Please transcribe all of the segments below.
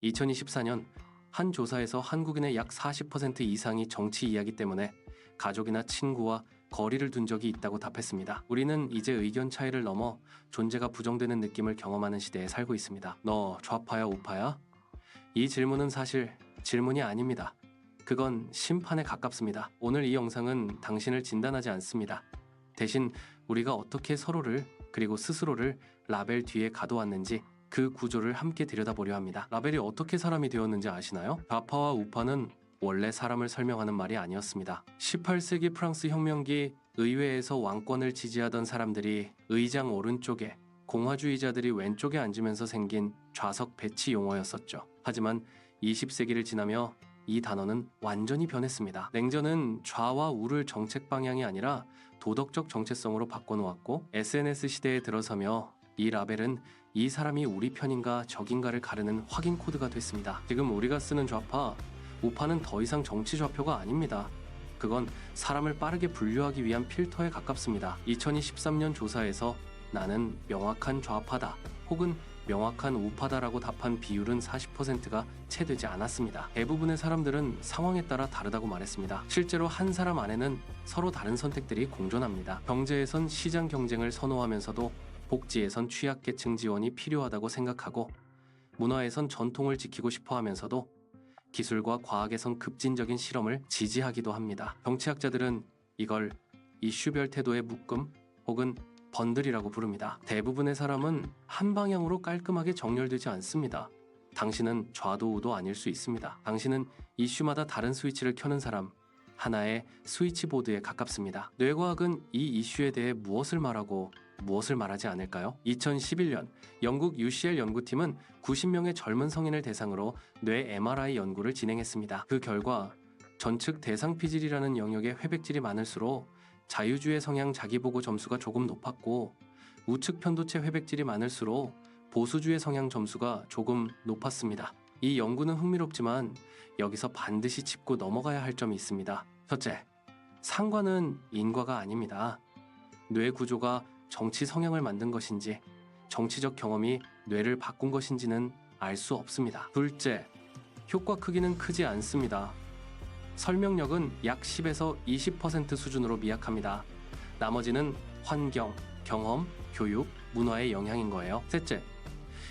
2024년 한 조사에서 한국인의 약 40% 이상이 정치 이야기 때문에 가족이나 친구와 거리를 둔 적이 있다고 답했습니다. 우리는 이제 의견 차이를 넘어 존재가 부정되는 느낌을 경험하는 시대에 살고 있습니다. 너 좌파야 우파야? 이 질문은 사실 질문이 아닙니다. 그건 심판에 가깝습니다. 오늘 이 영상은 당신을 진단하지 않습니다. 대신 우리가 어떻게 서로를 그리고 스스로를 라벨 뒤에 가둬왔는지 그 구조를 함께 들여다보려 합니다. 라벨이 어떻게 사람이 되었는지 아시나요? 좌파와 우파는 원래 사람을 설명하는 말이 아니었습니다. 18세기 프랑스 혁명기 의회에서 왕권을 지지하던 사람들이 의장 오른쪽에 공화주의자들이 왼쪽에 앉으면서 생긴 좌석 배치 용어였었죠. 하지만 20세기를 지나며 이 단어는 완전히 변했습니다. 냉전은 좌와 우를 정책 방향이 아니라 도덕적 정체성으로 바꿔놓았고 SNS 시대에 들어서며 이 라벨은 이 사람이 우리 편인가 적인가를 가르는 확인 코드가 됐습니다. 지금 우리가 쓰는 좌파, 우파는 더 이상 정치 좌표가 아닙니다. 그건 사람을 빠르게 분류하기 위한 필터에 가깝습니다. 2023년 조사에서 나는 명확한 좌파다 혹은 명확한 우파다라고 답한 비율은 40%가 채 되지 않았습니다. 대부분의 사람들은 상황에 따라 다르다고 말했습니다. 실제로 한 사람 안에는 서로 다른 선택들이 공존합니다. 경제에선 시장 경쟁을 선호하면서도 복지에선 취약계층 지원이 필요하다고 생각하고 문화에선 전통을 지키고 싶어 하면서도 기술과 과학에선 급진적인 실험을 지지하기도 합니다. 정치학자들은 이걸 이슈별 태도의 묶음 혹은 번들이라고 부릅니다. 대부분의 사람은 한 방향으로 깔끔하게 정렬되지 않습니다. 당신은 좌도 우도 아닐 수 있습니다. 당신은 이슈마다 다른 스위치를 켜는 사람, 하나의 스위치보드에 가깝습니다. 뇌과학은 이 이슈에 대해 무엇을 말하고 무엇을 말하지 않을까요? 2011년 영국 UCL 연구팀은 90명의 젊은 성인을 대상으로 뇌 MRI 연구를 진행했습니다. 그 결과 전측 대상피질이라는 영역의 회백질이 많을수록 자유주의 성향 자기보고 점수가 조금 높았고 우측 편도체 회백질이 많을수록 보수주의 성향 점수가 조금 높았습니다. 이 연구는 흥미롭지만 여기서 반드시 짚고 넘어가야 할 점이 있습니다. 첫째, 상관은 인과가 아닙니다. 뇌 구조가 정치 성향을 만든 것인지 정치적 경험이 뇌를 바꾼 것인지는 알 수 없습니다. 둘째, 효과 크기는 크지 않습니다. 설명력은 약 10에서 20% 수준으로 미약합니다. 나머지는 환경, 경험, 교육, 문화의 영향인 거예요. 셋째,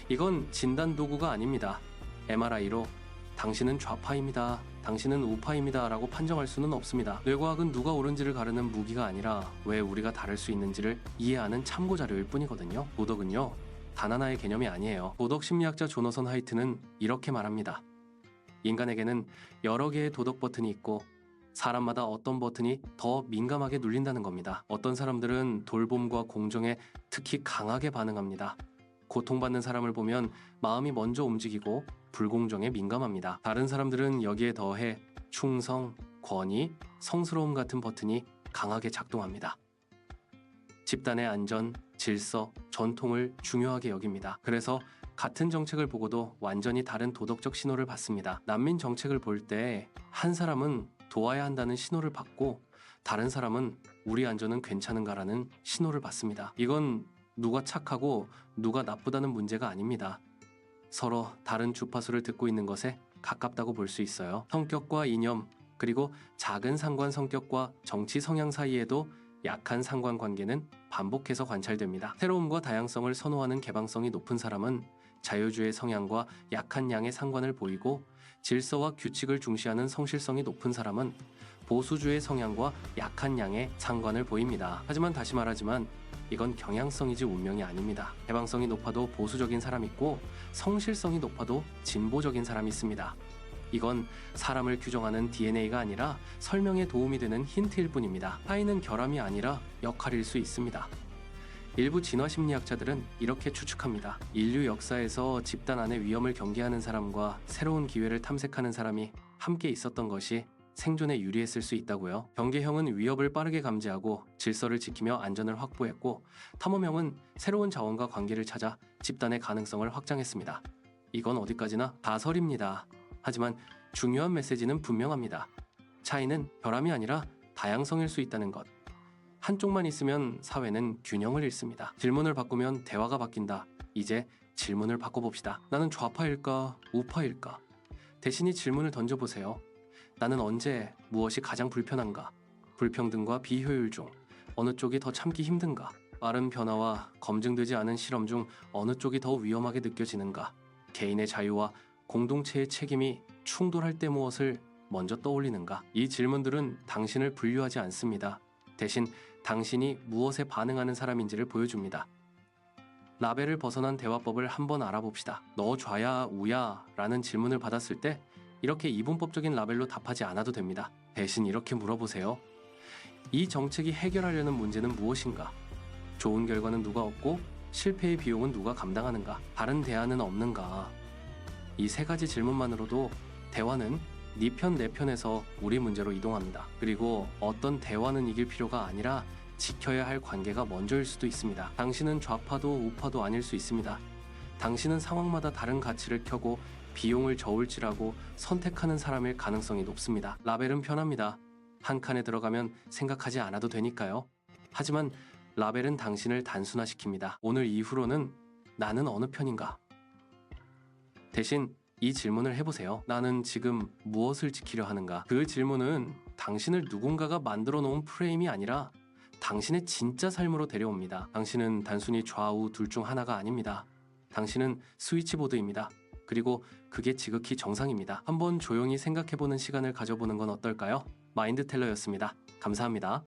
이건 진단 도구가 아닙니다. MRI로 당신은 좌파입니다, 당신은 우파입니다 라고 판정할 수는 없습니다. 뇌과학은 누가 옳은지를 가르는 무기가 아니라 왜 우리가 다를 수 있는지를 이해하는 참고 자료일 뿐이거든요. 도덕은요, 단 하나의 개념이 아니에요. 도덕 심리학자 조너선 하이트는 이렇게 말합니다. 인간에게는 여러 개의 도덕 버튼이 있고 사람마다 어떤 버튼이 더 민감하게 눌린다는 겁니다. 어떤 사람들은 돌봄과 공정에 특히 강하게 반응합니다. 고통받는 사람을 보면 마음이 먼저 움직이고 불공정에 민감합니다. 다른 사람들은 여기에 더해 충성, 권위, 성스러움 같은 버튼이 강하게 작동합니다. 집단의 안전, 질서, 전통을 중요하게 여깁니다. 그래서 같은 정책을 보고도 완전히 다른 도덕적 신호를 받습니다. 난민 정책을 볼 때 한 사람은 도와야 한다는 신호를 받고 다른 사람은 우리 안전은 괜찮은가라는 신호를 받습니다. 이건 누가 착하고 누가 나쁘다는 문제가 아닙니다. 서로 다른 주파수를 듣고 있는 것에 가깝다고 볼 수 있어요. 성격과 이념, 그리고 작은 상관 성격과 정치 성향 사이에도 약한 상관관계는 반복해서 관찰됩니다. 새로움과 다양성을 선호하는 개방성이 높은 사람은 자유주의 성향과 약한 양의 상관을 보이고 질서와 규칙을 중시하는 성실성이 높은 사람은 보수주의 성향과 약한 양의 상관을 보입니다. 하지만 다시 말하지만 이건 경향성이지 운명이 아닙니다. 개방성이 높아도 보수적인 사람이 있고 성실성이 높아도 진보적인 사람이 있습니다. 이건 사람을 규정하는 DNA가 아니라 설명에 도움이 되는 힌트일 뿐입니다. 차이는 결함이 아니라 역할일 수 있습니다. 일부 진화심리학자들은 이렇게 추측합니다. 인류 역사에서 집단 안의 위험을 경계하는 사람과 새로운 기회를 탐색하는 사람이 함께 있었던 것이 생존에 유리했을 수 있다고요. 경계형은 위협을 빠르게 감지하고 질서를 지키며 안전을 확보했고, 탐험형은 새로운 자원과 관계를 찾아 집단의 가능성을 확장했습니다. 이건 어디까지나 가설입니다. 하지만 중요한 메시지는 분명합니다. 차이는 결함이 아니라 다양성일 수 있다는 것. 한쪽만 있으면 사회는 균형을 잃습니다. 질문을 바꾸면 대화가 바뀐다. 이제 질문을 바꿔봅시다. 나는 좌파일까? 우파일까? 대신 이 질문을 던져보세요. 나는 언제 무엇이 가장 불편한가? 불평등과 비효율 중 어느 쪽이 더 참기 힘든가? 빠른 변화와 검증되지 않은 실험 중 어느 쪽이 더 위험하게 느껴지는가? 개인의 자유와 공동체의 책임이 충돌할 때 무엇을 먼저 떠올리는가? 이 질문들은 당신을 분류하지 않습니다. 대신 당신이 무엇에 반응하는 사람인지를 보여줍니다. 라벨을 벗어난 대화법을 한번 알아봅시다. 너 좌야 우야? 라는 질문을 받았을 때 이렇게 이분법적인 라벨로 답하지 않아도 됩니다. 대신 이렇게 물어보세요. 이 정책이 해결하려는 문제는 무엇인가? 좋은 결과는 누가 얻고 실패의 비용은 누가 감당하는가? 다른 대안은 없는가? 이 세 가지 질문만으로도 대화는 네 편 내 편에서 우리 문제로 이동합니다. 그리고 어떤 대화는 이길 필요가 아니라 지켜야 할 관계가 먼저일 수도 있습니다. 당신은 좌파도 우파도 아닐 수 있습니다. 당신은 상황마다 다른 가치를 켜고 비용을 저울질하고 선택하는 사람일 가능성이 높습니다. 라벨은 편합니다. 한 칸에 들어가면 생각하지 않아도 되니까요. 하지만 라벨은 당신을 단순화시킵니다. 오늘 이후로는 나는 어느 편인가? 대신 이 질문을 해보세요. 나는 지금 무엇을 지키려 하는가? 그 질문은 당신을 누군가가 만들어 놓은 프레임이 아니라 당신의 진짜 삶으로 데려옵니다. 당신은 단순히 좌우 둘 중 하나가 아닙니다. 당신은 스위치보드입니다. 그리고 그게 지극히 정상입니다. 한번 조용히 생각해보는 시간을 가져보는 건 어떨까요? 마인드텔러였습니다. 감사합니다.